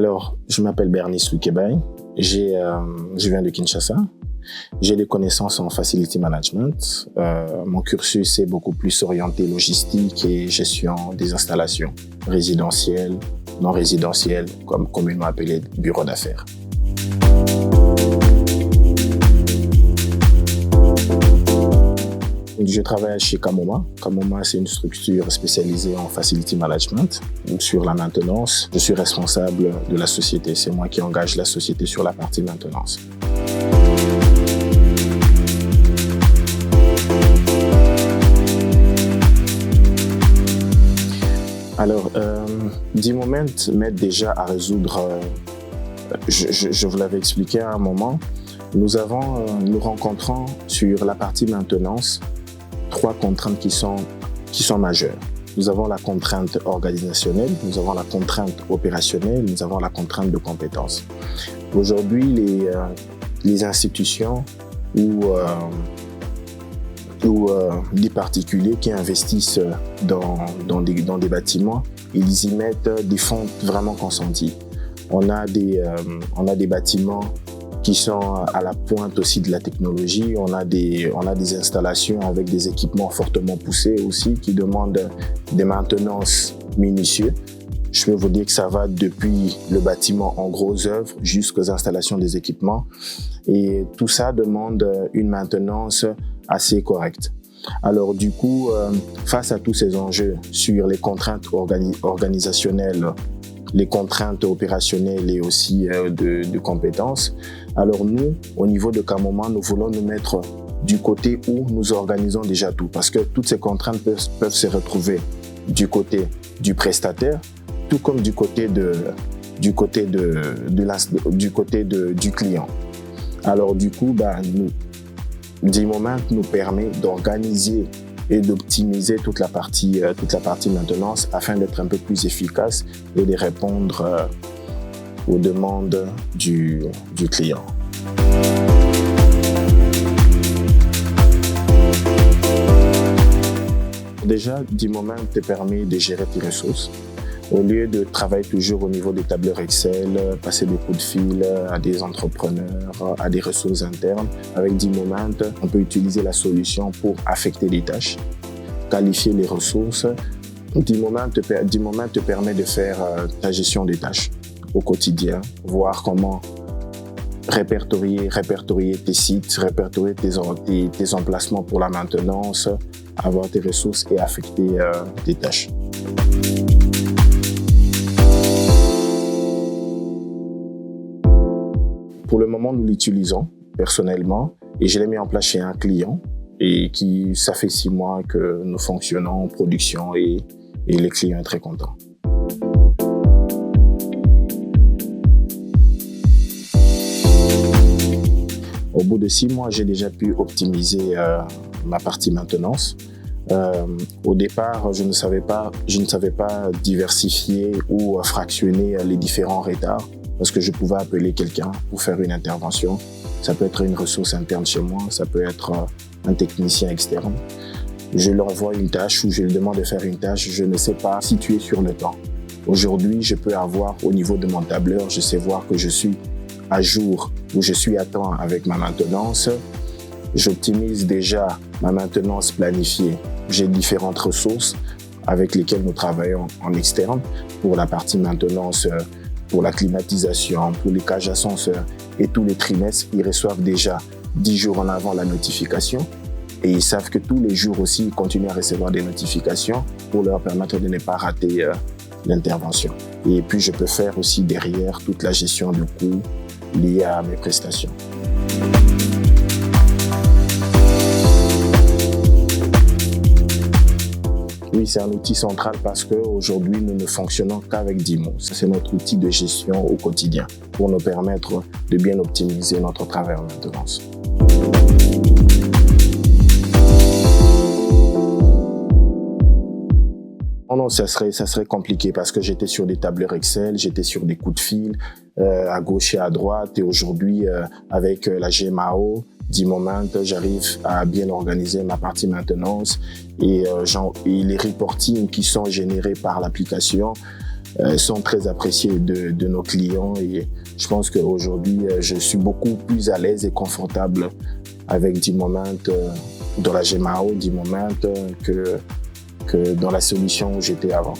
Alors, je m'appelle Bernice Lukebai, je viens de Kinshasa. J'ai des connaissances en facility management. Mon cursus est beaucoup plus orienté logistique et gestion des installations résidentielles, non résidentielles, comme communément appelé bureau d'affaires. Je travaille chez Kamoma. Kamoma, c'est une structure spécialisée en facility management. Sur la maintenance, je suis responsable de la société. C'est moi qui engage la société sur la partie maintenance. Alors, D-Moment m'aide déjà à résoudre, je vous l'avais expliqué à un moment, nous rencontrons sur la partie maintenance 3 contraintes qui sont majeures. Nous avons la contrainte organisationnelle, nous avons la contrainte opérationnelle, nous avons la contrainte de compétences. Aujourd'hui, les institutions ou des particuliers qui investissent dans des bâtiments, ils y mettent des fonds vraiment consentis. On a des bâtiments qui sont à la pointe aussi de la technologie. On a des installations avec des équipements fortement poussés aussi qui demandent des maintenances minutieuses. Je peux vous dire que ça va depuis le bâtiment en gros œuvre jusqu'aux installations des équipements. Et tout ça demande une maintenance assez correcte. Alors du coup, face à tous ces enjeux sur les contraintes organisationnelles, les contraintes opérationnelles et aussi de compétences, alors nous, au niveau de Kamoma, nous voulons nous mettre du côté où nous organisons déjà tout, parce que toutes ces contraintes peuvent se retrouver du côté du prestataire, tout comme du côté du client. Alors du coup, D-Moment nous permet d'organiser et d'optimiser toute la partie maintenance afin d'être un peu plus efficace et de répondre aux demandes du client. Déjà, D-Moment te permet de gérer tes ressources. Au lieu de travailler toujours au niveau des tableurs Excel, passer des coups de fil à des entrepreneurs, à des ressources internes, avec D-Moment, on peut utiliser la solution pour affecter des tâches, qualifier les ressources. D-Moment te permet de faire ta gestion des tâches au quotidien, voir comment répertorier tes sites, répertorier tes emplacements pour la maintenance, avoir tes ressources et affecter tes tâches. Pour le moment, nous l'utilisons personnellement et je l'ai mis en place chez un client et ça fait 6 mois que nous fonctionnons en production et le client est très content. Au bout de 6 mois, j'ai déjà pu optimiser ma partie maintenance. Au départ, je ne savais pas diversifier ou fractionner les différents retards parce que je pouvais appeler quelqu'un pour faire une intervention. Ça peut être une ressource interne chez moi, ça peut être un technicien externe. Je lui envoie une tâche ou je lui demande de faire une tâche, je ne sais pas situer sur le temps. Aujourd'hui, je peux avoir au niveau de mon tableur, je sais voir que je suis à jour ou je suis à temps avec ma maintenance. J'optimise déjà ma maintenance planifiée. J'ai différentes ressources avec lesquelles nous travaillons en externe pour la partie maintenance, pour la climatisation, pour les cages ascenseurs et tous les trimestres, ils reçoivent déjà 10 jours en avant la notification et ils savent que tous les jours aussi, ils continuent à recevoir des notifications pour leur permettre de ne pas rater l'intervention. Et puis, je peux faire aussi derrière toute la gestion de coûts liés à mes prestations. Oui, c'est un outil central parce qu'aujourd'hui, nous ne fonctionnons qu'avec D-Moment. C'est notre outil de gestion au quotidien pour nous permettre de bien optimiser notre travail en maintenance. Non, ça serait compliqué parce que j'étais sur des tableurs Excel, j'étais sur des coups de fil à gauche et à droite et aujourd'hui, avec la GMAO, D-Moment, j'arrive à bien organiser ma partie maintenance et les reportings qui sont générés par l'application sont très appréciés de nos clients et je pense qu'aujourd'hui, je suis beaucoup plus à l'aise et confortable avec D-Moment dans la GMAO D-Moment que dans la solution où j'étais avant.